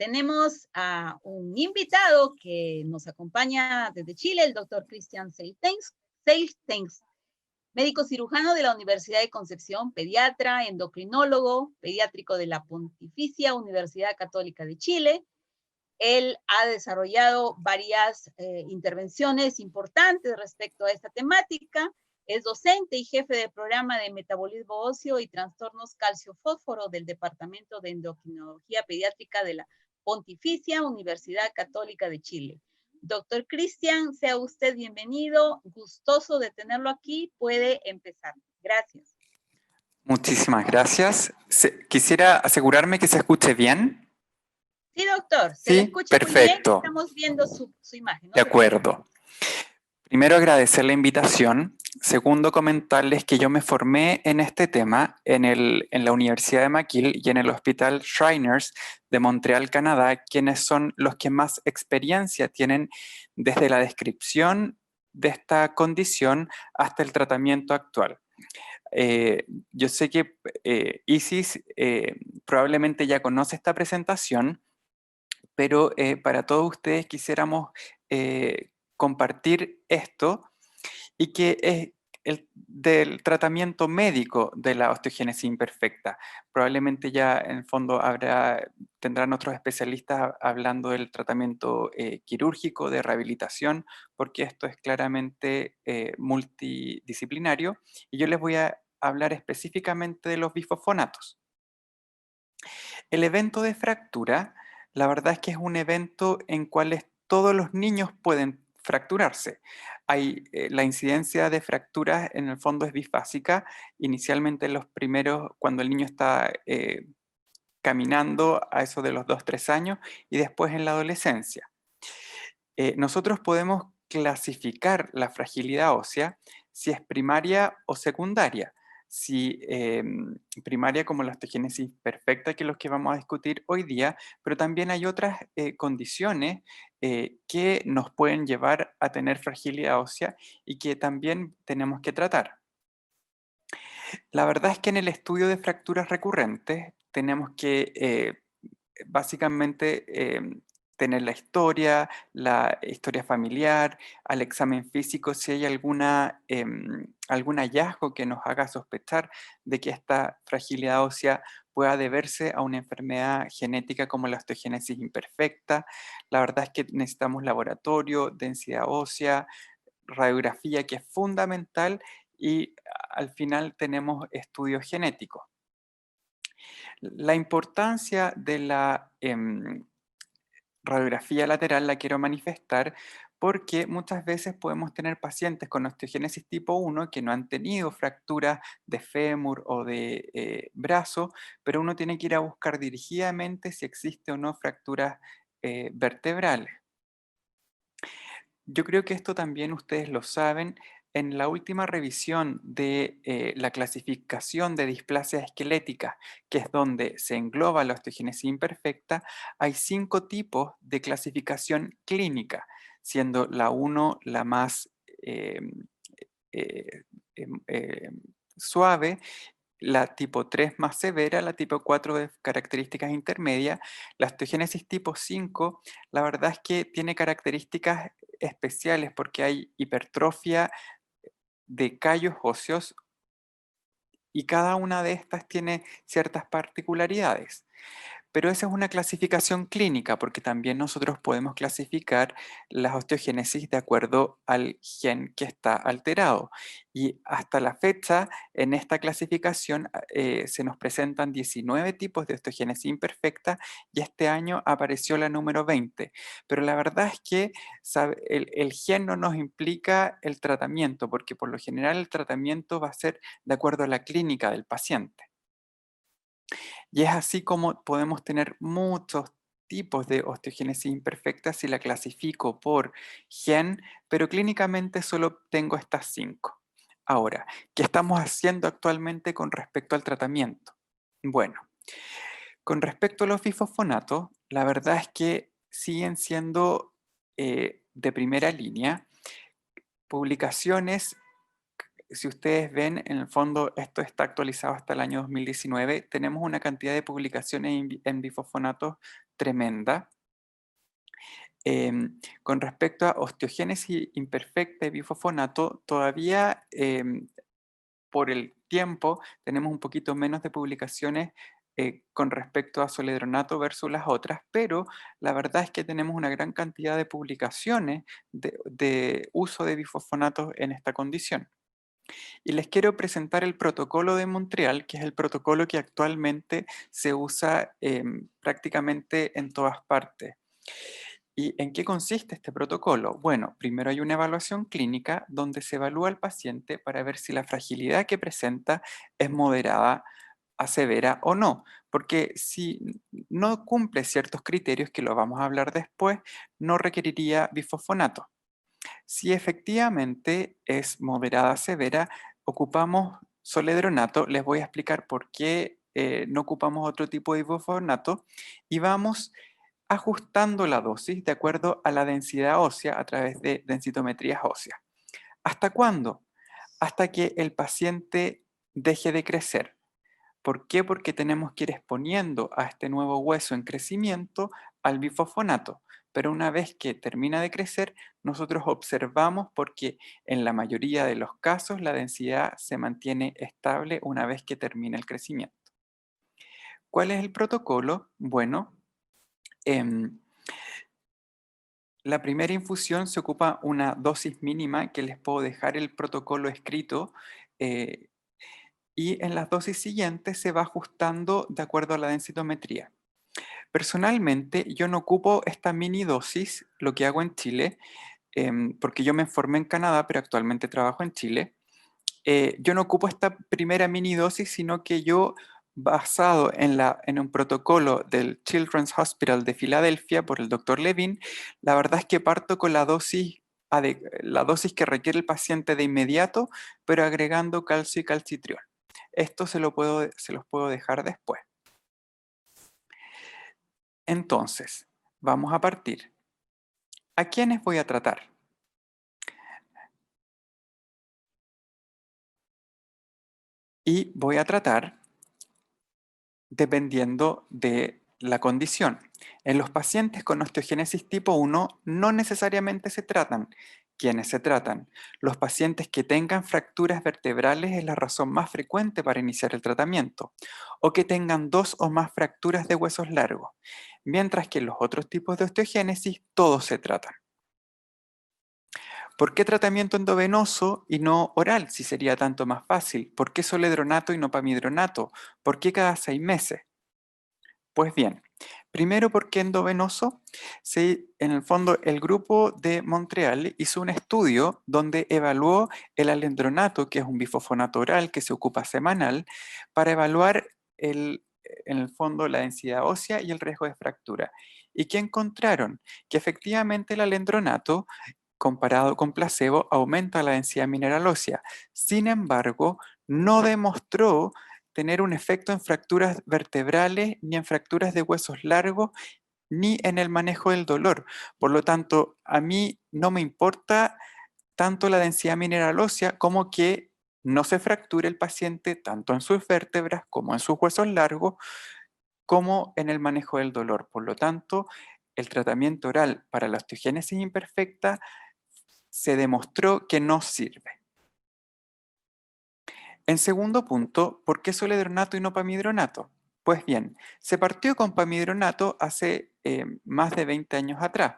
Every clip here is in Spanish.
Tenemos a un invitado que nos acompaña desde Chile, el doctor Christian Seiltens, médico cirujano de la Universidad de Concepción, pediatra, endocrinólogo, pediátrico de la Pontificia Universidad Católica de Chile. Él ha desarrollado varias intervenciones importantes respecto a esta temática. Es docente y jefe del programa de metabolismo óseo y trastornos calcio-fósforo del Departamento de Endocrinología Pediátrica de la Pontificia Universidad Católica de Chile. Doctor Christian, sea usted bienvenido, gustoso de tenerlo aquí, puede empezar. Gracias. Muchísimas gracias. Quisiera asegurarme que se escuche bien. Sí, doctor, se ¿Sí? le escucha Perfecto. muy bien, estamos viendo su imagen. ¿No? De acuerdo. Primero, agradecer la invitación. Segundo, comentarles que yo me formé en este tema en la Universidad de McGill y en el Hospital Shriners de Montreal, Canadá, quienes son los que más experiencia tienen desde la descripción de esta condición hasta el tratamiento actual. Yo sé que Isis probablemente ya conoce esta presentación, pero para todos ustedes quisiéramos compartir esto y que es del tratamiento médico de la osteogénesis imperfecta. Probablemente ya en el fondo tendrán otros especialistas hablando del tratamiento quirúrgico, de rehabilitación, porque esto es claramente multidisciplinario, y yo les voy a hablar específicamente de los bifosfonatos. El evento de fractura, la verdad es que es un evento en cual todos los niños pueden fracturarse. La incidencia de fracturas en el fondo es bifásica, inicialmente en los primeros, cuando el niño está caminando a eso de los 2-3 años, y después en la adolescencia. Nosotros podemos clasificar la fragilidad ósea si es primaria o secundaria. Si primaria como la osteogénesis perfecta, que es lo que vamos a discutir hoy día, pero también hay otras condiciones que nos pueden llevar a tener fragilidad ósea y que también tenemos que tratar. La verdad es que en el estudio de fracturas recurrentes tenemos que básicamente tener la historia familiar, al examen físico, si hay algún hallazgo que nos haga sospechar de que esta fragilidad ósea pueda deberse a una enfermedad genética como la osteogénesis imperfecta. La verdad es que necesitamos laboratorio, densidad ósea, radiografía, que es fundamental, y al final tenemos estudios genéticos. La importancia de la radiografía lateral la quiero manifestar porque muchas veces podemos tener pacientes con osteogénesis tipo 1 que no han tenido fracturas de fémur o de brazo, pero uno tiene que ir a buscar dirigidamente si existe o no fracturas vertebrales. Yo creo que esto también ustedes lo saben. En la última revisión de la clasificación de displasia esquelética, que es donde se engloba la osteogénesis imperfecta, hay 5 tipos de clasificación clínica, siendo la 1 la más eh, suave, la tipo 3 más severa, la tipo 4 de características intermedias. La osteogénesis tipo 5, la verdad es que tiene características especiales porque hay hipertrofia de callos óseos y cada una de estas tiene ciertas particularidades. Pero esa es una clasificación clínica, porque también nosotros podemos clasificar las osteogénesis de acuerdo al gen que está alterado. Y hasta la fecha, en esta clasificación se nos presentan 19 tipos de osteogénesis imperfecta y este año apareció la número 20. Pero la verdad es que el gen no nos implica el tratamiento, porque por lo general el tratamiento va a ser de acuerdo a la clínica del paciente. Y es así como podemos tener muchos tipos de osteogénesis imperfecta si la clasifico por gen, pero clínicamente solo tengo estas 5. Ahora, ¿qué estamos haciendo actualmente con respecto al tratamiento? Bueno, con respecto a los bifosfonatos, la verdad es que siguen siendo de primera línea. Publicaciones si ustedes ven, en el fondo esto está actualizado hasta el año 2019, tenemos una cantidad de publicaciones en bifosfonatos tremenda. Con respecto a osteogénesis imperfecta de bifosfonato, todavía por el tiempo tenemos un poquito menos de publicaciones con respecto a soledronato versus las otras, pero la verdad es que tenemos una gran cantidad de publicaciones de uso de bifosfonatos en esta condición. Y les quiero presentar el protocolo de Montreal, que es el protocolo que actualmente se usa prácticamente en todas partes. ¿Y en qué consiste este protocolo? Bueno, primero hay una evaluación clínica donde se evalúa al paciente para ver si la fragilidad que presenta es moderada a severa o no, porque si no cumple ciertos criterios, que lo vamos a hablar después, no requeriría bifosfonato. Si efectivamente es moderada a severa, ocupamos soledronato. Les voy a explicar por qué no ocupamos otro tipo de bifosfonato y vamos ajustando la dosis de acuerdo a la densidad ósea a través de densitometrías óseas. ¿Hasta cuándo? Hasta que el paciente deje de crecer. ¿Por qué? Porque tenemos que ir exponiendo a este nuevo hueso en crecimiento al bifosfonato. Pero una vez que termina de crecer, nosotros observamos porque en la mayoría de los casos la densidad se mantiene estable una vez que termina el crecimiento. ¿Cuál es el protocolo? Bueno, la primera infusión se ocupa una dosis mínima, que les puedo dejar el protocolo escrito, eh, y en las dosis siguientes se va ajustando de acuerdo a la densitometría. Personalmente, yo no ocupo esta mini dosis, lo que hago en Chile, porque yo me formé en Canadá, pero actualmente trabajo en Chile. Yo no ocupo esta primera mini dosis, sino que yo, basado en un protocolo del Children's Hospital de Filadelfia por el Dr. Levin, la verdad es que parto con la dosis que requiere el paciente de inmediato, pero agregando calcio y calcitriol. Esto se los puedo dejar después. Entonces, vamos a partir. ¿A quiénes voy a tratar? Y voy a tratar dependiendo de la condición. En los pacientes con osteogénesis tipo 1 no necesariamente se tratan. ¿Quiénes se tratan? Los pacientes que tengan fracturas vertebrales es la razón más frecuente para iniciar el tratamiento, o que tengan 2 o más fracturas de huesos largos, mientras que en los otros tipos de osteogénesis todos se tratan. ¿Por qué tratamiento endovenoso y no oral, si sería tanto más fácil? ¿Por qué soledronato y no pamidronato? ¿Por qué cada 6 meses? Pues bien, primero, ¿por qué endovenoso? En el fondo, el grupo de Montreal hizo un estudio donde evaluó el alendronato, que es un bifosfonato oral que se ocupa semanal, para evaluar en el fondo la densidad ósea y el riesgo de fractura. ¿Y qué encontraron? Que efectivamente el alendronato, comparado con placebo, aumenta la densidad mineral ósea. Sin embargo, no demostró tener un efecto en fracturas vertebrales, ni en fracturas de huesos largos, ni en el manejo del dolor. Por lo tanto, a mí no me importa tanto la densidad mineral ósea como que no se fracture el paciente tanto en sus vértebras como en sus huesos largos, como en el manejo del dolor. Por lo tanto, el tratamiento oral para la osteogénesis imperfecta se demostró que no sirve. En segundo punto, ¿por qué soledronato y no pamidronato? Pues bien, se partió con pamidronato hace más de 20 años atrás,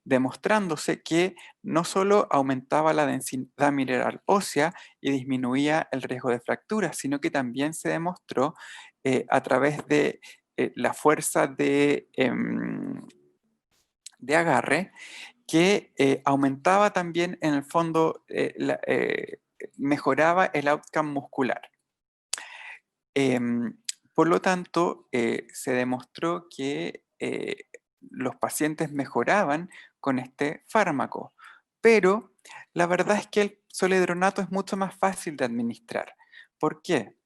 demostrándose que no solo aumentaba la densidad mineral ósea y disminuía el riesgo de fracturas, sino que también se demostró a través de la fuerza de agarre, que aumentaba también en el fondo, mejoraba el outcome muscular. Em, por lo tanto, se demostró que los pacientes mejoraban con este fármaco, pero la verdad es que el soledronato es mucho más fácil de administrar. ¿Por qué?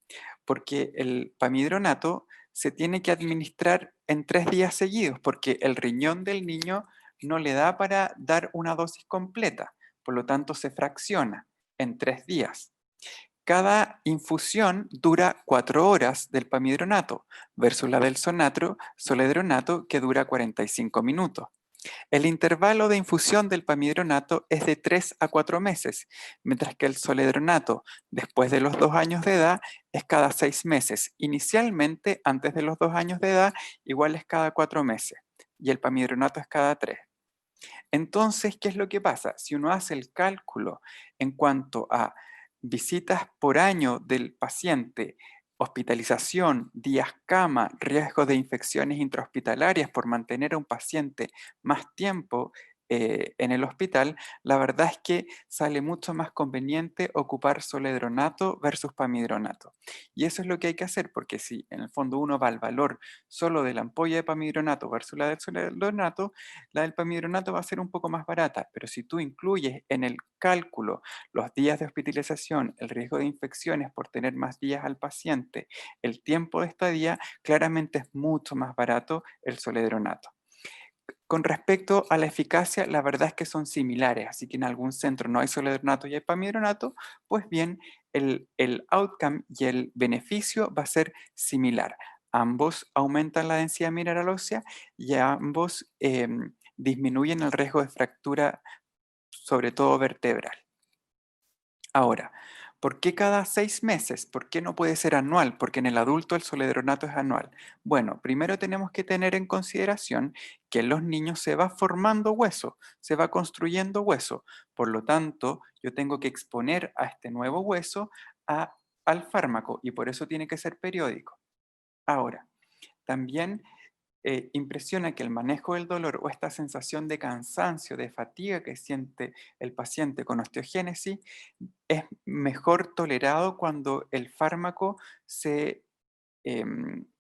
Porque el pamidronato se tiene que administrar en 3 días seguidos, porque el riñón del niño no le da para dar una dosis completa, por lo tanto se fracciona en 3 días. Cada infusión dura 4 horas del pamidronato versus la del soledronato que dura 45 minutos. El intervalo de infusión del pamidronato es de 3 a 4 meses, mientras que el soledronato, después de los 2 años de edad, es cada 6 meses. Inicialmente, antes de los 2 años de edad, igual es cada 4 meses, y el pamidronato es cada 3. Entonces, ¿qué es lo que pasa? Si uno hace el cálculo en cuanto a visitas por año del paciente, hospitalización, días cama, riesgo de infecciones intrahospitalarias por mantener a un paciente más tiempo en el hospital, la verdad es que sale mucho más conveniente ocupar soledronato versus pamidronato. Y eso es lo que hay que hacer, porque si en el fondo uno va al valor solo de la ampolla de pamidronato versus la del soledronato, la del pamidronato va a ser un poco más barata, pero si tú incluyes en el cálculo los días de hospitalización, el riesgo de infecciones por tener más días al paciente, el tiempo de estadía, claramente es mucho más barato el soledronato. Con respecto a la eficacia, la verdad es que son similares, así que en algún centro no hay soledronato y hay pamidronato, pues bien, el outcome y el beneficio va a ser similar. Ambos aumentan la densidad mineral ósea y ambos disminuyen el riesgo de fractura, sobre todo vertebral. Ahora, ¿por qué cada 6 meses? ¿Por qué no puede ser anual? Porque en el adulto el soledronato es anual. Bueno, primero tenemos que tener en consideración que en los niños se va formando hueso, se va construyendo hueso. Por lo tanto, yo tengo que exponer a este nuevo hueso al fármaco y por eso tiene que ser periódico. Ahora, también impresiona que el manejo del dolor o esta sensación de cansancio, de fatiga que siente el paciente con osteogénesis es mejor tolerado cuando el fármaco se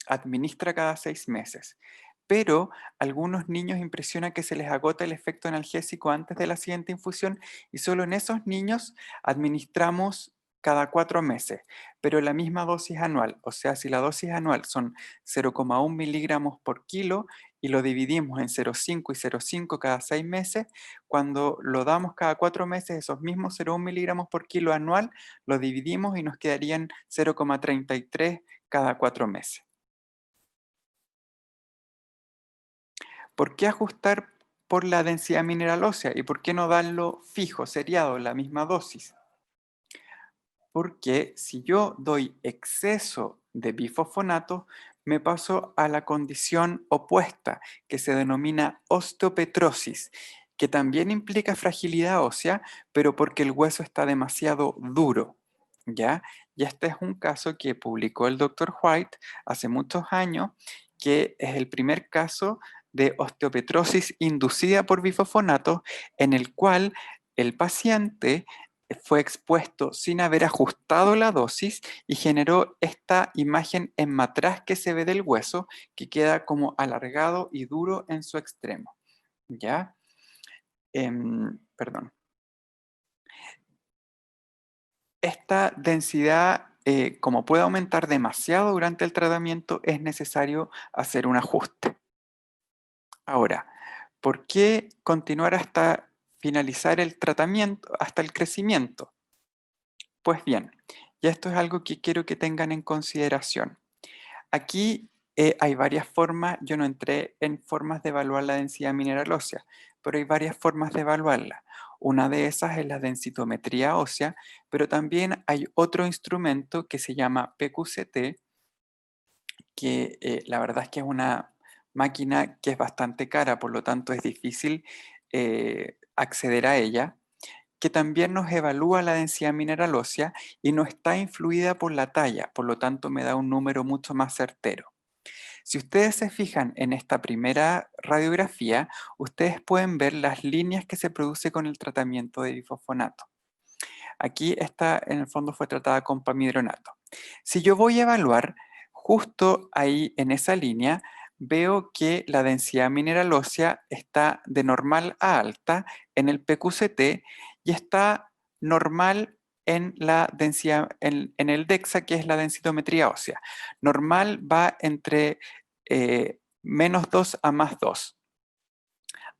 administra cada 6 meses. Pero algunos niños impresiona que se les agota el efecto analgésico antes de la siguiente infusión y solo en esos niños administramos cada 4 meses, pero la misma dosis anual. O sea, si la dosis anual son 0,1 miligramos por kilo y lo dividimos en 0,5 y 0,5 cada 6 meses, cuando lo damos cada 4 meses, esos mismos 0,1 miligramos por kilo anual, lo dividimos y nos quedarían 0,33 cada 4 meses. ¿Por qué ajustar por la densidad mineral ósea y por qué no darlo fijo, seriado, la misma dosis? Porque si yo doy exceso de bifosfonato, me paso a la condición opuesta, que se denomina osteopetrosis, que también implica fragilidad ósea, pero porque el hueso está demasiado duro, ¿ya? Y este es un caso que publicó el Dr. White hace muchos años, que es el primer caso de osteopetrosis inducida por bifosfonato, en el cual el paciente fue expuesto sin haber ajustado la dosis y generó esta imagen en matraz que se ve del hueso, que queda como alargado y duro en su extremo. ¿Ya? Perdón. Esta densidad, como puede aumentar demasiado durante el tratamiento, es necesario hacer un ajuste. Ahora, ¿por qué continuar hasta finalizar el tratamiento, hasta el crecimiento? Pues bien, y esto es algo que quiero que tengan en consideración. Aquí hay varias formas, yo no entré en formas de evaluar la densidad mineral ósea, pero hay varias formas de evaluarla. Una de esas es la densitometría ósea, pero también hay otro instrumento que se llama PQCT, que la verdad es que es una máquina que es bastante cara, por lo tanto es difícil acceder a ella, que también nos evalúa la densidad mineral ósea y no está influida por la talla, por lo tanto me da un número mucho más certero. Si ustedes se fijan en esta primera radiografía, ustedes pueden ver las líneas que se produce con el tratamiento de bifosfonato. Aquí esta en el fondo fue tratada con pamidronato. Si yo voy a evaluar, justo ahí en esa línea, veo que la densidad mineral ósea está de normal a alta en el PQCT y está normal en la densidad, en el DEXA, que es la densitometría ósea. Normal va entre -2 a +2.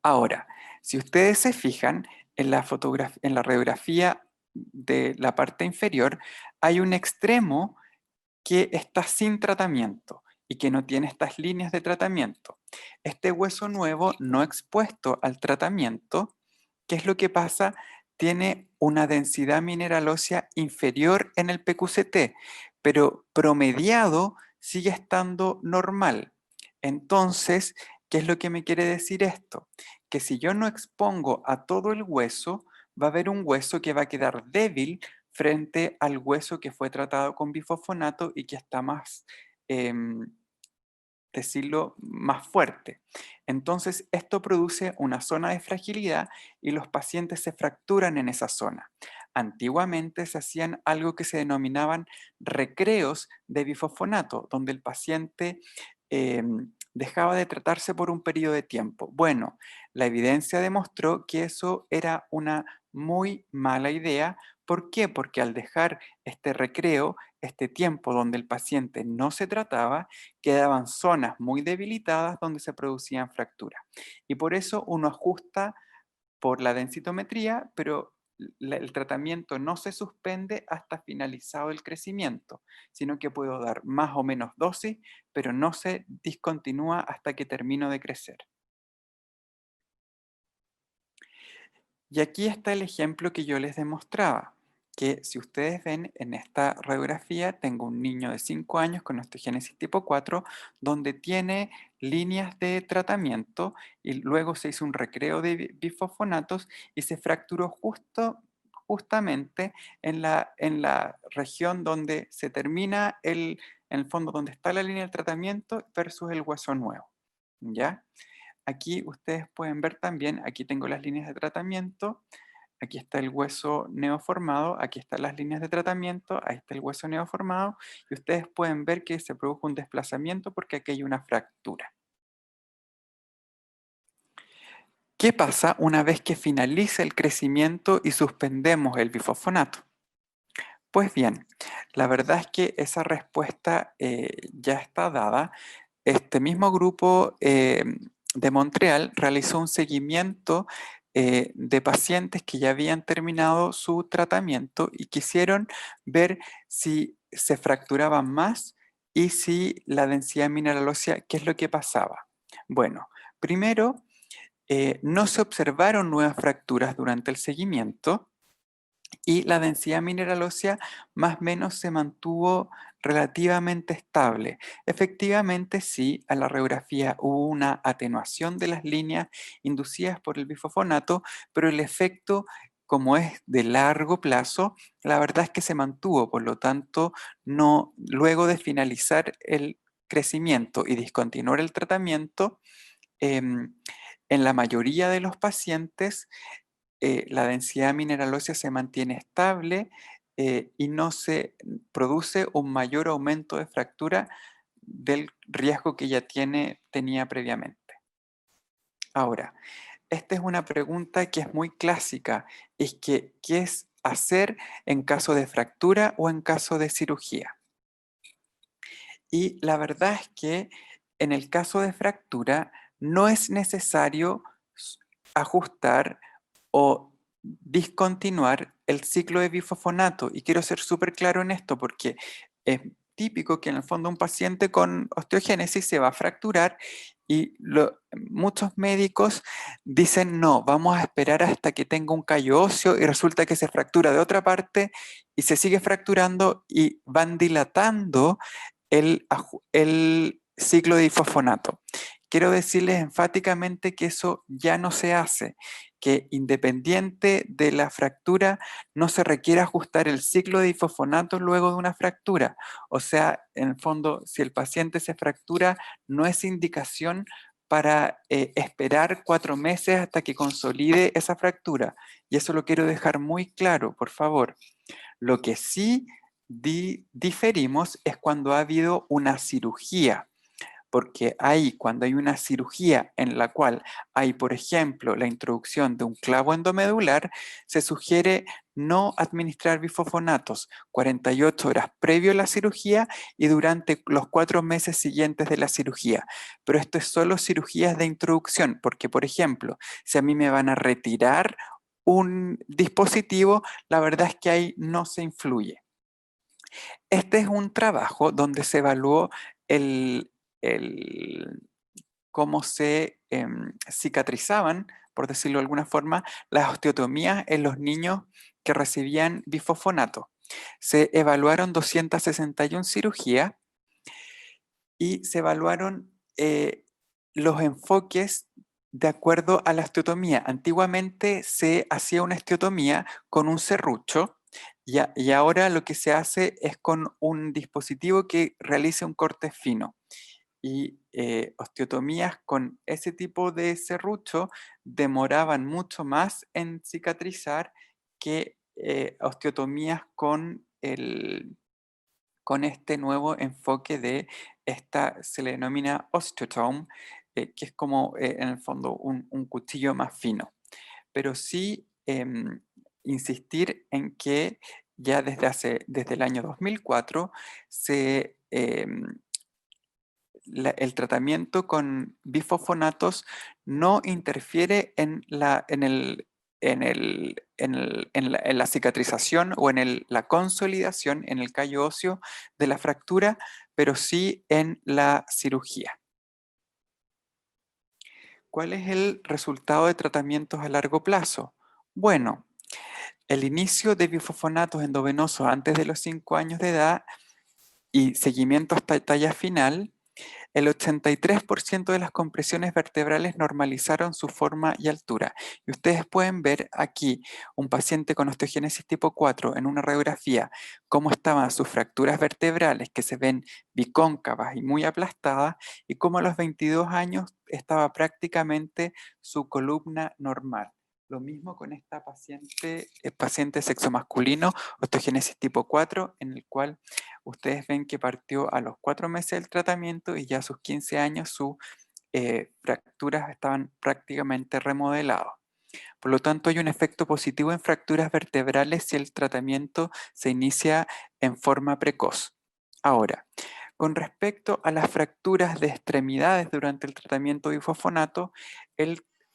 Ahora, si ustedes se fijan en la radiografía de la parte inferior, hay un extremo que está sin tratamiento y que no tiene estas líneas de tratamiento. Este hueso nuevo no expuesto al tratamiento, ¿qué es lo que pasa? Tiene una densidad mineral ósea inferior en el PQCT, pero promediado sigue estando normal. Entonces, ¿qué es lo que me quiere decir esto? Que si yo no expongo a todo el hueso, va a haber un hueso que va a quedar débil frente al hueso que fue tratado con bifosfonato y que está más, decirlo, más fuerte. Entonces, esto produce una zona de fragilidad y los pacientes se fracturan en esa zona. Antiguamente se hacían algo que se denominaban recreos de bifosfonato, donde el paciente dejaba de tratarse por un periodo de tiempo. Bueno, la evidencia demostró que eso era una muy mala idea. ¿Por qué? Porque al dejar este recreo, este tiempo donde el paciente no se trataba, quedaban zonas muy debilitadas donde se producían fracturas. Y por eso uno ajusta por la densitometría, pero el tratamiento no se suspende hasta finalizado el crecimiento, sino que puedo dar más o menos dosis, pero no se discontinúa hasta que termino de crecer. Y aquí está el ejemplo que yo les demostraba, que si ustedes ven en esta radiografía, tengo un niño de 5 años con osteogénesis tipo 4, donde tiene líneas de tratamiento y luego se hizo un recreo de bifosfonatos y se fracturó justamente en la región donde se termina en el fondo donde está la línea de tratamiento versus el hueso nuevo. ¿Ya? Aquí ustedes pueden ver también, aquí tengo las líneas de tratamiento, aquí está el hueso neoformado, aquí están las líneas de tratamiento, ahí está el hueso neoformado, y ustedes pueden ver que se produjo un desplazamiento porque aquí hay una fractura. ¿Qué pasa una vez que finaliza el crecimiento y suspendemos el bifosfonato? Pues bien, la verdad es que esa respuesta ya está dada. Este mismo grupo de Montreal realizó un seguimiento de pacientes que ya habían terminado su tratamiento y quisieron ver si se fracturaban más y si la densidad mineral ósea, ¿qué es lo que pasaba? Bueno, primero, no se observaron nuevas fracturas durante el seguimiento y la densidad mineral ósea más o menos se mantuvo relativamente estable. Efectivamente, sí, a la radiografía hubo una atenuación de las líneas inducidas por el bifosfonato, pero el efecto, como es de largo plazo, la verdad es que se mantuvo, por lo tanto, no, luego de finalizar el crecimiento y discontinuar el tratamiento, en la mayoría de los pacientes la densidad mineral ósea se mantiene estable y no se produce un mayor aumento de fractura del riesgo que ya tenía previamente. Ahora, esta es una pregunta que es muy clásica, es que, ¿qué es hacer en caso de fractura o en caso de cirugía? Y la verdad es que en el caso de fractura no es necesario ajustar o discontinuar el ciclo de bifosfonato. Y quiero ser súper claro en esto porque es típico que en el fondo un paciente con osteogénesis se va a fracturar y muchos médicos dicen no, vamos a esperar hasta que tenga un callo óseo y resulta que se fractura de otra parte y se sigue fracturando y van dilatando el ciclo de bifosfonato. Quiero decirles enfáticamente que eso ya no se hace, que independiente de la fractura no se requiere ajustar el ciclo de bifosfonato luego de una fractura. O sea, en el fondo, si el paciente se fractura, no es indicación para esperar 4 meses hasta que consolide esa fractura. Y eso lo quiero dejar muy claro, por favor. Lo que sí diferimos es cuando ha habido una cirugía, porque ahí, cuando hay una cirugía en la cual hay, por ejemplo, la introducción de un clavo endomedular, se sugiere no administrar bifosfonatos 48 horas previo a la cirugía y durante los 4 meses siguientes de la cirugía. Pero esto es solo cirugías de introducción, porque, por ejemplo, si a mí me van a retirar un dispositivo, la verdad es que ahí no se influye. Este es un trabajo donde se evaluó el, el- cómo se cicatrizaban, por decirlo de alguna forma, las osteotomías en los niños que recibían bifosfonato. Se evaluaron 261 cirugías y se evaluaron los enfoques de acuerdo a la osteotomía. Antiguamente se hacía una osteotomía con un serrucho y ahora lo que se hace es con un dispositivo que realice un corte fino. Y osteotomías con ese tipo de serrucho demoraban mucho más en cicatrizar que osteotomías con este nuevo enfoque de se le denomina osteotome, que es como en el fondo un cuchillo más fino. Pero sí insistir en que ya desde el año 2004 el tratamiento con bifosfonatos no interfiere en la cicatrización o en la consolidación en el callo óseo de la fractura, pero sí en la cirugía. ¿Cuál es el resultado de tratamientos a largo plazo? Bueno, el inicio de bifosfonatos endovenosos antes de los 5 años de edad y seguimiento hasta talla final, el 83% de las compresiones vertebrales normalizaron su forma y altura. Y ustedes pueden ver aquí un paciente con osteogénesis tipo 4 en una radiografía, cómo estaban sus fracturas vertebrales que se ven bicóncavas y muy aplastadas, y cómo a los 22 años estaba prácticamente su columna normal. Lo mismo con esta paciente sexo masculino, osteogénesis tipo 4, en el cual ustedes ven que partió a los 4 meses del tratamiento y ya a sus 15 años sus fracturas estaban prácticamente remodeladas. Por lo tanto, hay un efecto positivo en fracturas vertebrales si el tratamiento se inicia en forma precoz. Ahora, con respecto a las fracturas de extremidades durante el tratamiento de bifosfonato,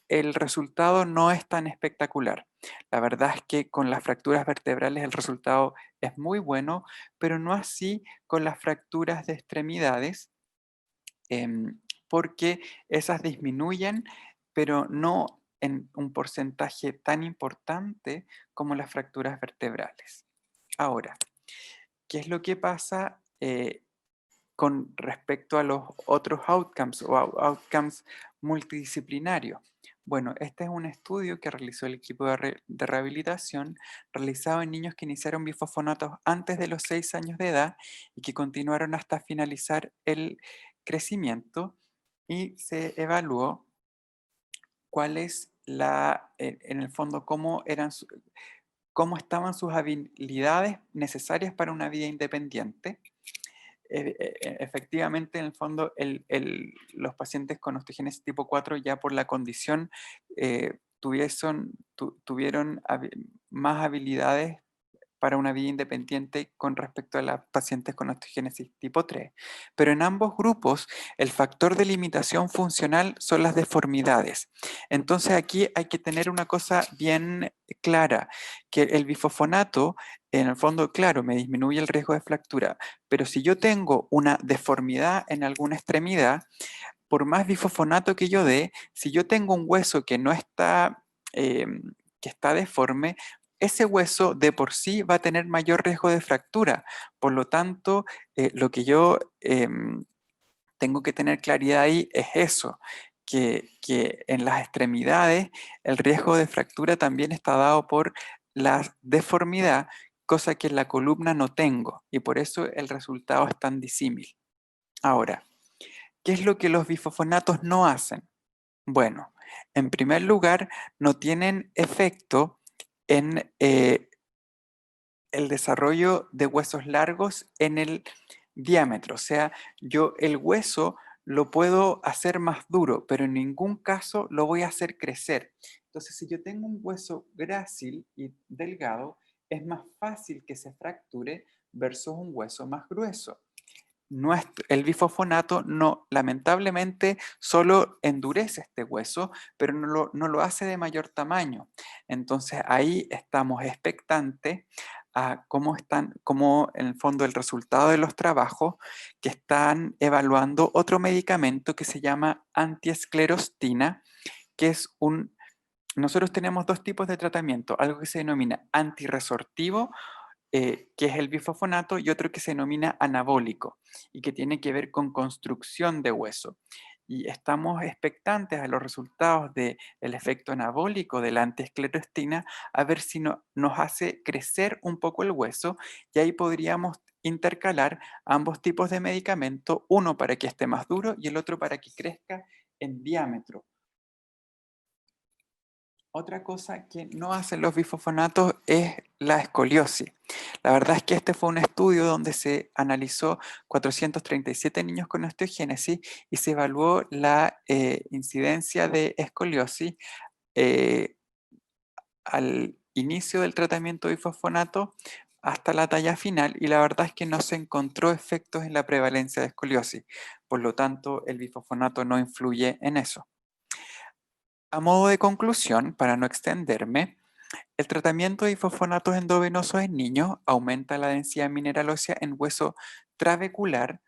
el resultado no es tan espectacular. La verdad es que con las fracturas vertebrales el resultado es muy bueno, pero no así con las fracturas de extremidades, porque esas disminuyen, pero no en un porcentaje tan importante como las fracturas vertebrales. Ahora, ¿qué es lo que pasa con respecto a los otros outcomes o outcomes multidisciplinarios? Bueno, este es un estudio que realizó el equipo de rehabilitación realizado en niños que iniciaron bifosfonatos antes de los 6 años de edad y que continuaron hasta finalizar el crecimiento, y se evaluó cuál es en el fondo, cómo estaban sus habilidades necesarias para una vida independiente. Efectivamente, en el fondo, los pacientes con osteogénesis tipo 4 ya por la condición tuvieron más habilidades para una vida independiente con respecto a las pacientes con osteogénesis tipo 3. Pero en ambos grupos el factor de limitación funcional son las deformidades. Entonces aquí hay que tener una cosa bien clara, que el bifosfonato, en el fondo, claro, me disminuye el riesgo de fractura, pero si yo tengo una deformidad en alguna extremidad, por más bifosfonato que yo dé, si yo tengo un hueso que no está, que está deforme, ese hueso de por sí va a tener mayor riesgo de fractura. Por lo tanto, lo que yo tengo que tener claridad ahí es eso, que en las extremidades el riesgo de fractura también está dado por la deformidad, cosa que en la columna no tengo, y por eso el resultado es tan disímil. Ahora, ¿qué es lo que los bifosfonatos no hacen? Bueno, en primer lugar, no tienen efecto en el desarrollo de huesos largos en el diámetro. O sea, yo el hueso lo puedo hacer más duro, pero en ningún caso lo voy a hacer crecer. Entonces, si yo tengo un hueso grácil y delgado, es más fácil que se fracture versus un hueso más grueso. el bifosfonato no, lamentablemente solo endurece este hueso, pero no lo hace de mayor tamaño. Entonces ahí estamos expectantes a cómo en el fondo el resultado de los trabajos que están evaluando otro medicamento que se llama antiesclerostina, que es nosotros tenemos dos tipos de tratamiento, algo que se denomina antirresortivo, que es el bifosfonato, y otro que se denomina anabólico y que tiene que ver con construcción de hueso. Y estamos expectantes a los resultados del efecto anabólico de la antiesclerostina a ver si nos hace crecer un poco el hueso, y ahí podríamos intercalar ambos tipos de medicamento, uno para que esté más duro y el otro para que crezca en diámetro. Otra cosa que no hacen los bifosfonatos es la escoliosis. La verdad es que este fue un estudio donde se analizó 437 niños con osteogénesis y se evaluó la incidencia de escoliosis al inicio del tratamiento de bifosfonato hasta la talla final, y la verdad es que no se encontró efectos en la prevalencia de escoliosis. Por lo tanto, el bifosfonato no influye en eso. A modo de conclusión, para no extenderme, el tratamiento de bifosfonatos endovenosos en niños aumenta la densidad mineral ósea en hueso trabecular,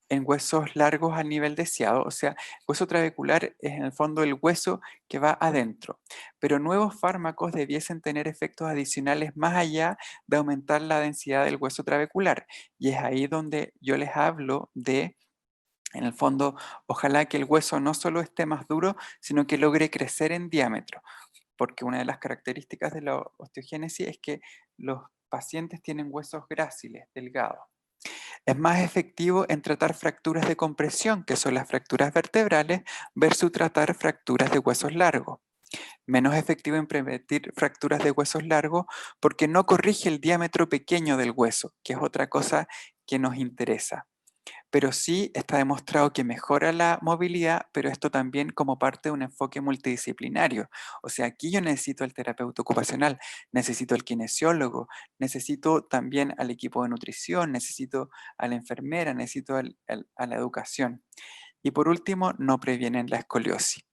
en huesos largos al nivel deseado. O sea, hueso trabecular es en el fondo el hueso que va adentro. Pero nuevos fármacos debiesen tener efectos adicionales más allá de aumentar la densidad del hueso trabecular. Y es ahí donde yo les hablo de, en el fondo, ojalá que el hueso no solo esté más duro, sino que logre crecer en diámetro, porque una de las características de la osteogénesis es que los pacientes tienen huesos gráciles, delgados. Es más efectivo en tratar fracturas de compresión, que son las fracturas vertebrales, versus tratar fracturas de huesos largos. Menos efectivo en prevenir fracturas de huesos largos porque no corrige el diámetro pequeño del hueso, que es otra cosa que nos interesa. Pero sí está demostrado que mejora la movilidad, pero esto también como parte de un enfoque multidisciplinario. O sea, aquí yo necesito al terapeuta ocupacional, necesito al kinesiólogo, necesito también al equipo de nutrición, necesito a la enfermera, necesito a la educación. Y por último, no previenen la escoliosis.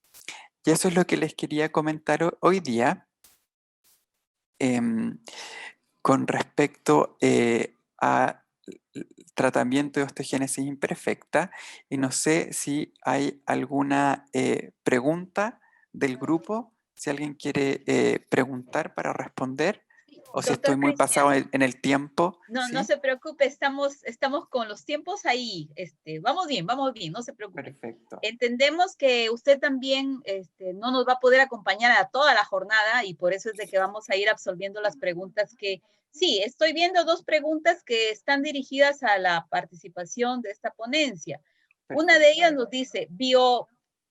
Y eso es lo que les quería comentar hoy día con respecto a tratamiento de osteogénesis imperfecta, y no sé si hay alguna pregunta del grupo, si alguien quiere preguntar para responder, o si estoy Doctor muy pasado Cristian, en el tiempo. no ¿Sí? se preocupe, estamos con los tiempos ahí. Vamos bien, no se preocupe. Perfecto. Entendemos que usted también no nos va a poder acompañar a toda la jornada, y por eso es de que vamos a ir absolviendo las preguntas que, sí, estoy viendo dos preguntas que están dirigidas a la participación de esta ponencia. Perfecto. Una de ellas nos dice,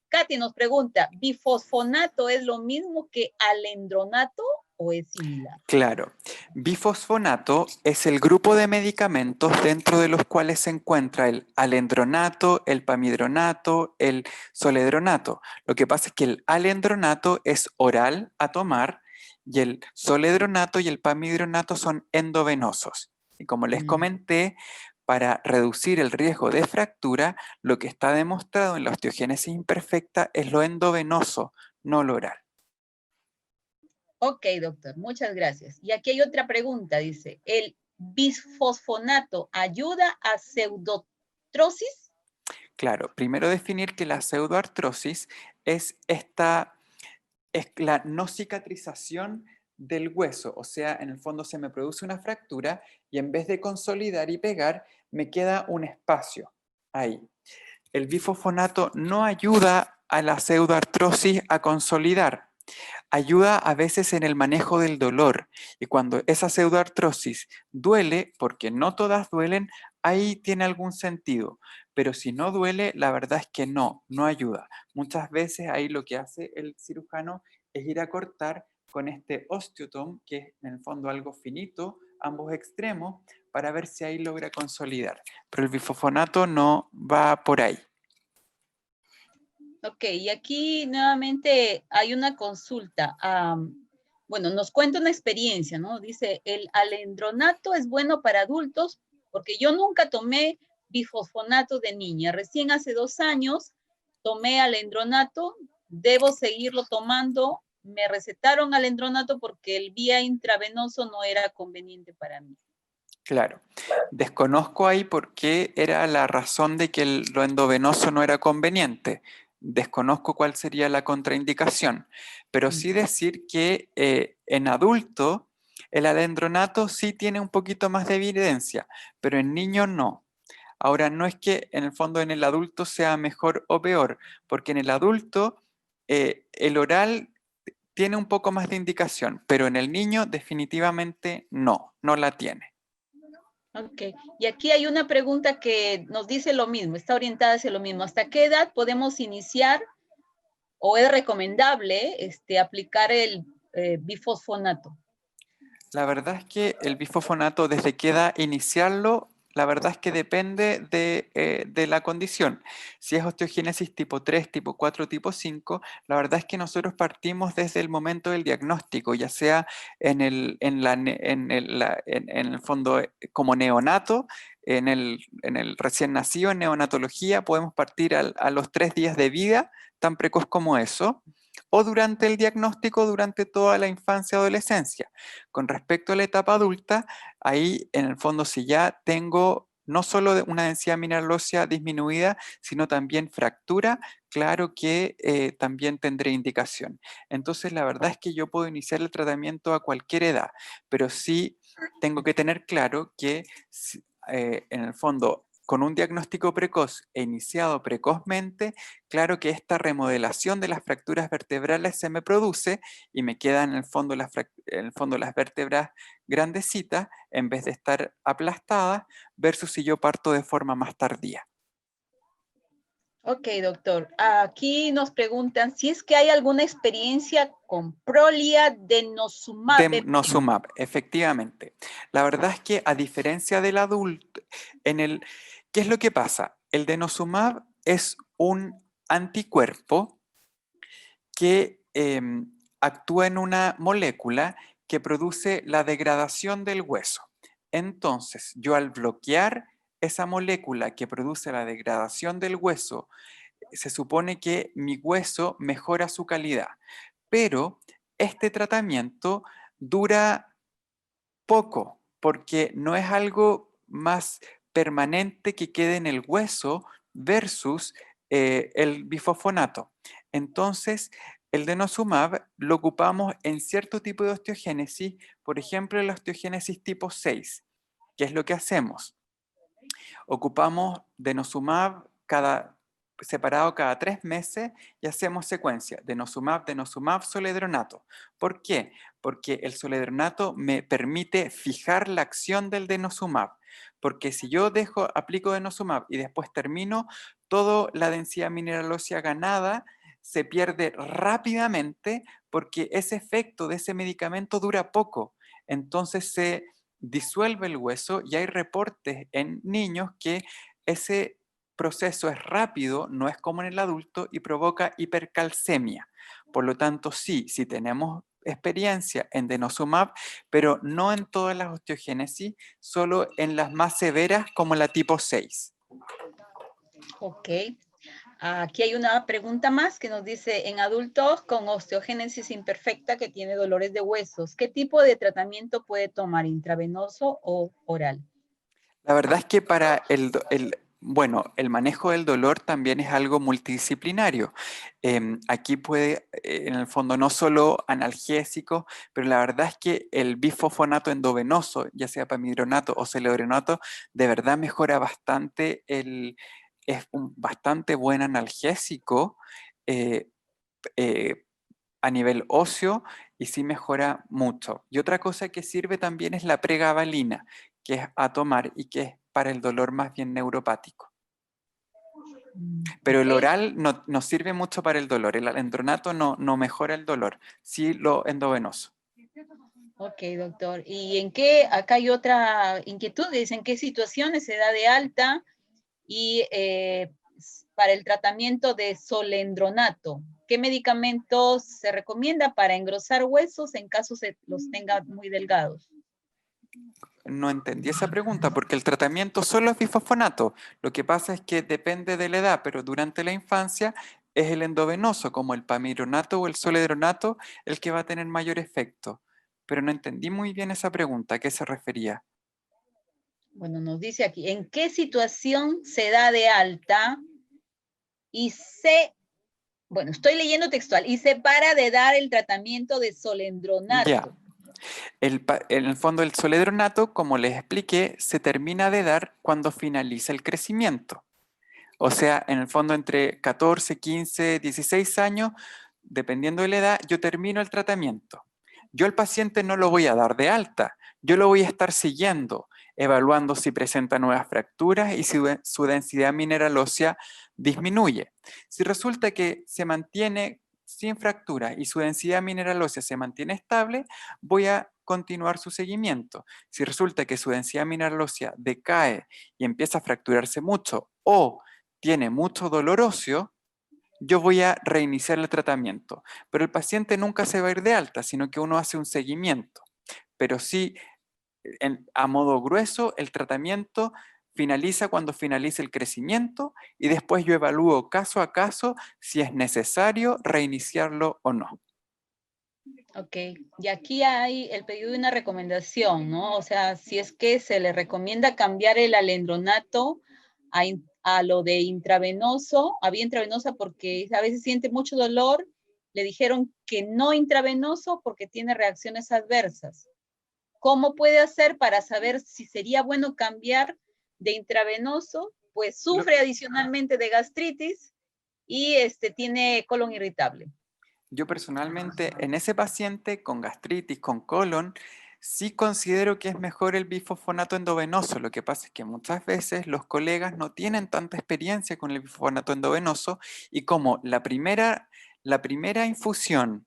Katy nos pregunta, ¿bifosfonato es lo mismo que alendronato o es similar? Claro, bifosfonato es el grupo de medicamentos dentro de los cuales se encuentra el alendronato, el pamidronato, el soledronato. Lo que pasa es que el alendronato es oral a tomar y el soledronato y el pamidronato son endovenosos. Y como les comenté, para reducir el riesgo de fractura, lo que está demostrado en la osteogénesis imperfecta es lo endovenoso, no lo oral. Ok, doctor, muchas gracias. Y aquí hay otra pregunta, dice, ¿el bisfosfonato ayuda a pseudotrosis? Claro, primero definir que la pseudoartrosis es la no cicatrización del hueso, o sea, en el fondo se me produce una fractura y en vez de consolidar y pegar, me queda un espacio ahí. El bifosfonato no ayuda a la pseudoartrosis a consolidar, ayuda a veces en el manejo del dolor, y cuando esa pseudoartrosis duele, porque no todas duelen, ahí tiene algún sentido, pero si no duele, la verdad es que no ayuda. Muchas veces ahí lo que hace el cirujano es ir a cortar con este osteotom, que es en el fondo algo finito, ambos extremos, para ver si ahí logra consolidar. Pero el bifosfonato no va por ahí. Ok, y aquí nuevamente hay una consulta. Bueno, nos cuenta una experiencia, ¿no? Dice, el alendronato es bueno para adultos porque yo nunca tomé bifosfonato de niña. Recién hace 2 años tomé alendronato, debo seguirlo tomando. Me recetaron alendronato porque el vía intravenoso no era conveniente para mí. Claro. Desconozco ahí por qué era la razón de que lo endovenoso no era conveniente. Desconozco cuál sería la contraindicación, pero sí decir que en adulto el alendronato sí tiene un poquito más de evidencia, pero en niños no. Ahora, no es que en el fondo en el adulto sea mejor o peor, porque en el adulto el oral tiene un poco más de indicación, pero en el niño definitivamente no la tiene. Ok, y aquí hay una pregunta que nos dice lo mismo, está orientada hacia lo mismo. ¿Hasta qué edad podemos iniciar o es recomendable aplicar el bifosfonato? La verdad es que el bifosfonato, desde qué edad iniciarlo, la verdad es que depende de la condición. Si es osteogénesis tipo 3, tipo 4, tipo 5, la verdad es que nosotros partimos desde el momento del diagnóstico, ya sea en el fondo como neonato, en el recién nacido, en neonatología, podemos partir a los 3 días de vida, tan precoz como eso, o durante el diagnóstico, durante toda la infancia y adolescencia. Con respecto a la etapa adulta, ahí en el fondo si ya tengo no solo una densidad mineral ósea disminuida, sino también fractura, claro que también tendré indicación. Entonces la verdad es que yo puedo iniciar el tratamiento a cualquier edad, pero sí tengo que tener claro que en el fondo con un diagnóstico precoz e iniciado precozmente, claro que esta remodelación de las fracturas vertebrales se me produce y me quedan en el fondo las vértebras grandecitas en vez de estar aplastadas versus si yo parto de forma más tardía. Ok, doctor. Aquí nos preguntan si es que hay alguna experiencia con Prolia denosumab. Denosumab, efectivamente. La verdad es que a diferencia del adulto, ¿qué es lo que pasa? El denosumab es un anticuerpo que actúa en una molécula que produce la degradación del hueso. Entonces, yo al bloquear esa molécula que produce la degradación del hueso, se supone que mi hueso mejora su calidad. Pero este tratamiento dura poco, porque no es algo más permanente que quede en el hueso versus el bifosfonato. Entonces, el denosumab lo ocupamos en cierto tipo de osteogénesis, por ejemplo, en la osteogénesis tipo 6. ¿Qué es lo que hacemos? Ocupamos denosumab separado cada 3 meses y hacemos secuencia denosumab, soledronato. ¿Por qué? Porque el soledronato me permite fijar la acción del denosumab. Porque si yo aplico denosumab y después termino, toda la densidad mineral ósea ganada se pierde rápidamente porque ese efecto de ese medicamento dura poco. Entonces se disuelve el hueso y hay reportes en niños que ese proceso es rápido, no es como en el adulto y provoca hipercalcemia. Por lo tanto, sí, sí tenemos experiencia en denosumab, pero no en todas las osteogénesis, solo en las más severas como la tipo 6. Ok. Aquí hay una pregunta más que nos dice, en adultos con osteogénesis imperfecta que tiene dolores de huesos, ¿qué tipo de tratamiento puede tomar, intravenoso o oral? La verdad es que para el manejo del dolor también es algo multidisciplinario. Aquí puede, en el fondo, no solo analgésico, pero la verdad es que el bifosfonato endovenoso, ya sea pamidronato o celedronato, de verdad mejora bastante, es un bastante buen analgésico eh, eh, a nivel óseo y sí mejora mucho. Y otra cosa que sirve también es la pregabalina, que es a tomar y que es para el dolor más bien neuropático. Pero el Ok. oral no sirve mucho para el dolor, el alendronato no mejora el dolor, sí lo endovenoso. Ok, doctor. ¿Y en qué, acá hay otra inquietud, dice, en qué situaciones se da de alta y para el tratamiento de solendronato? ¿Qué medicamentos se recomienda para engrosar huesos en caso se los tenga muy delgados? No entendí esa pregunta porque el tratamiento solo es bifosfonato. Lo que pasa es que depende de la edad, pero durante la infancia es el endovenoso, como el pamironato o el zoledronato, el que va a tener mayor efecto. Pero no entendí muy bien esa pregunta, ¿a qué se refería? Bueno, nos dice aquí, ¿en qué situación se da de alta y bueno, estoy leyendo textual, y se para de dar el tratamiento de Ya, solendronato? en el fondo el zoledronato, como les expliqué, se termina de dar cuando finaliza el crecimiento. O sea, en el fondo entre 14, 15, 16 años, dependiendo de la edad, yo termino el tratamiento. Yo al paciente no lo voy a dar de alta, yo lo voy a estar siguiendo, evaluando si presenta nuevas fracturas y si su densidad mineral ósea disminuye. Si resulta que se mantiene sin fracturas y su densidad mineral ósea se mantiene estable, voy a continuar su seguimiento. Si resulta que su densidad mineral ósea decae y empieza a fracturarse mucho o tiene mucho dolor óseo, yo voy a reiniciar el tratamiento. Pero el paciente nunca se va a ir de alta, sino que uno hace un seguimiento. Pero sí, a modo grueso, el tratamiento finaliza cuando finalice el crecimiento y después yo evalúo caso a caso si es necesario reiniciarlo o no. Ok, y aquí hay el pedido de una recomendación, ¿no? O sea, si es que se le recomienda cambiar el alendronato a lo de intravenoso, a vía intravenosa, porque a veces siente mucho dolor, le dijeron que no intravenoso porque tiene reacciones adversas. ¿Cómo puede hacer para saber si sería bueno cambiar de intravenoso? Pues Lo- sufre adicionalmente de gastritis y tiene colon irritable. Yo personalmente en ese paciente con gastritis, con colon, sí considero que es mejor el bifosfonato endovenoso. Lo que pasa es que muchas veces los colegas no tienen tanta experiencia con el bifosfonato endovenoso y como la primera infusión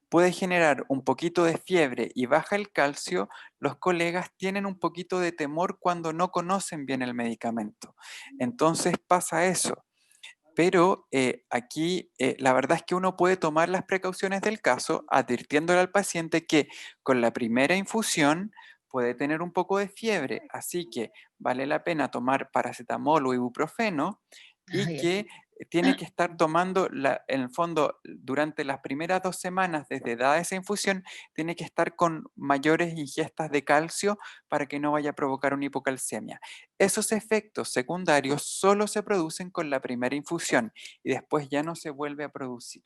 puede generar un poquito de fiebre y baja el calcio, los colegas tienen un poquito de temor cuando no conocen bien el medicamento. Entonces pasa eso. Pero aquí la verdad es que uno puede tomar las precauciones del caso advirtiéndole al paciente que con la primera infusión puede tener un poco de fiebre, así que vale la pena tomar paracetamol o ibuprofeno y Ay, que tiene que estar tomando, en el fondo, durante las primeras 2 semanas desde dada esa infusión, tiene que estar con mayores ingestas de calcio para que no vaya a provocar una hipocalcemia. Esos efectos secundarios solo se producen con la primera infusión y después ya no se vuelve a producir.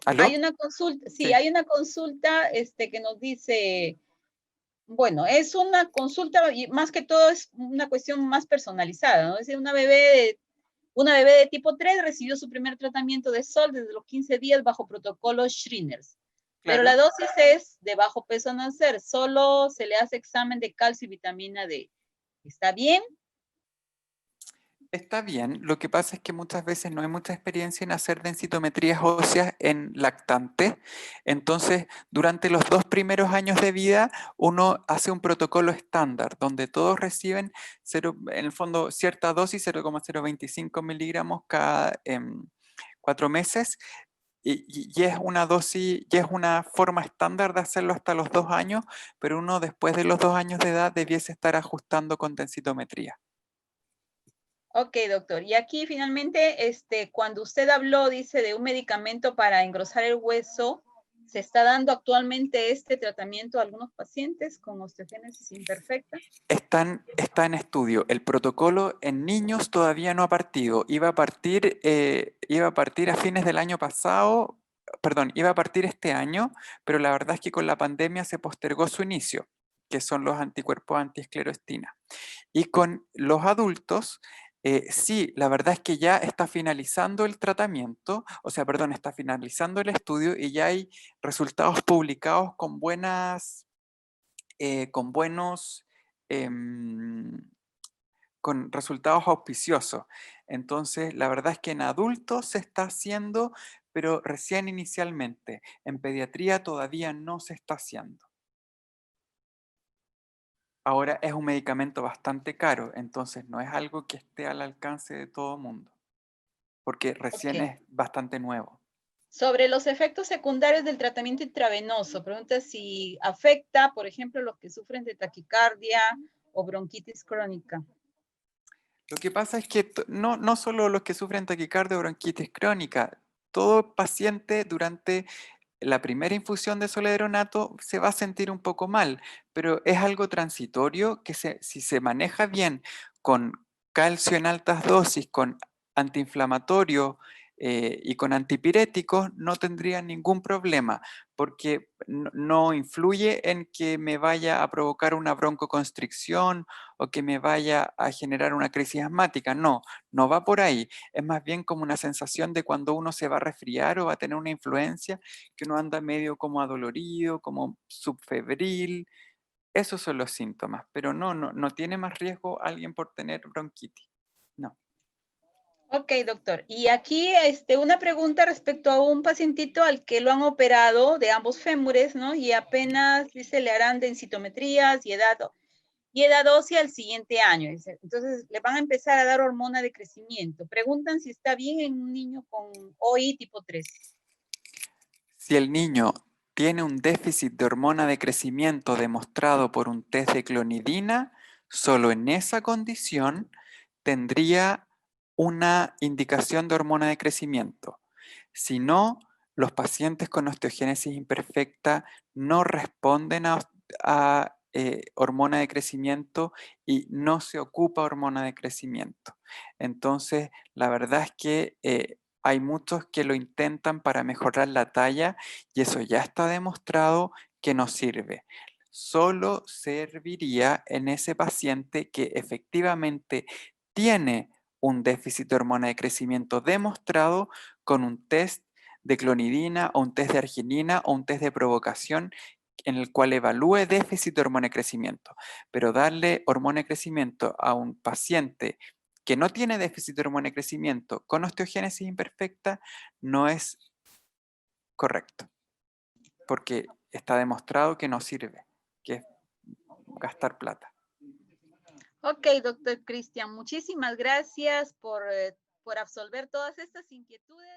¿Aló? hay una consulta, sí, Sí. hay una consulta que nos dice, bueno, es una consulta y más que todo es una cuestión más personalizada, ¿no? Es decir, una bebé de tipo 3 recibió su primer tratamiento de sol desde los 15 días bajo protocolo Schrinners, pero la Claro. dosis es de bajo peso al nacer, solo se le hace examen de calcio y vitamina D. ¿Está bien? Está bien, lo que pasa es que muchas veces no hay mucha experiencia en hacer densitometrías óseas en lactantes, entonces durante los 2 primeros años de vida uno hace un protocolo estándar donde todos reciben en el fondo cierta dosis, 0,025 miligramos cada 4 meses, y es una dosis, y es una forma estándar de hacerlo hasta los 2 años, pero uno después de los 2 años de edad debiese estar ajustando con densitometría. Ok, doctor. Y aquí finalmente, cuando usted habló, dice, de un medicamento para engrosar el hueso, ¿se está dando actualmente este tratamiento a algunos pacientes con osteogénesis imperfecta? Está en estudio. El protocolo en niños todavía no ha partido. Iba a partir a fines del año pasado, perdón, iba a partir este año, pero la verdad es que con la pandemia se postergó su inicio, que son los anticuerpos antiescleroestina. Y con los adultos, sí, la verdad es que ya está finalizando el tratamiento, o sea, perdón, está finalizando el estudio y ya hay resultados publicados con buenos, em, con resultados auspiciosos. Entonces, la verdad es que en adultos se está haciendo, pero recién inicialmente. En pediatría todavía no se está haciendo. Ahora es un medicamento bastante caro, entonces no es algo que esté al alcance de todo mundo, porque Ok. recién es bastante nuevo. Sobre los efectos secundarios del tratamiento intravenoso, pregunta si afecta, por ejemplo, los que sufren de taquicardia o bronquitis crónica. Lo que pasa es que no solo los que sufren taquicardia o bronquitis crónica, todo paciente durante la primera infusión de soledronato se va a sentir un poco mal, pero es algo transitorio que si se maneja bien con calcio en altas dosis, con antiinflamatorio y con antipiréticos, no tendría ningún problema, porque no influye en que me vaya a provocar una broncoconstricción o que me vaya a generar una crisis asmática. No, no va por ahí. Es más bien como una sensación de cuando uno se va a resfriar o va a tener una influencia, que uno anda medio como adolorido, como subfebril. Esos son los síntomas, pero no tiene más riesgo alguien por tener bronquitis. No. Ok, doctor. Y aquí una pregunta respecto a un pacientito al que lo han operado de ambos fémures, ¿no? Y apenas, dice, le harán densitometrías y edad ósea el siguiente año. Dice. Entonces, le van a empezar a dar hormona de crecimiento. Preguntan si está bien en un niño con OI tipo 3. Si el niño tiene un déficit de hormona de crecimiento demostrado por un test de clonidina, solo en esa condición tendría una indicación de hormona de crecimiento. Si no, los pacientes con osteogénesis imperfecta no responden a hormona de crecimiento y no se ocupa hormona de crecimiento. Entonces, la verdad es que hay muchos que lo intentan para mejorar la talla y eso ya está demostrado que no sirve. Solo serviría en ese paciente que efectivamente tiene un déficit de hormona de crecimiento demostrado con un test de clonidina o un test de arginina o un test de provocación en el cual evalúe déficit de hormona de crecimiento. Pero darle hormona de crecimiento a un paciente que no tiene déficit de hormona de crecimiento con osteogénesis imperfecta no es correcto, porque está demostrado que no sirve, que es gastar plata. Ok, doctor Cristian, muchísimas gracias por absolver todas estas inquietudes.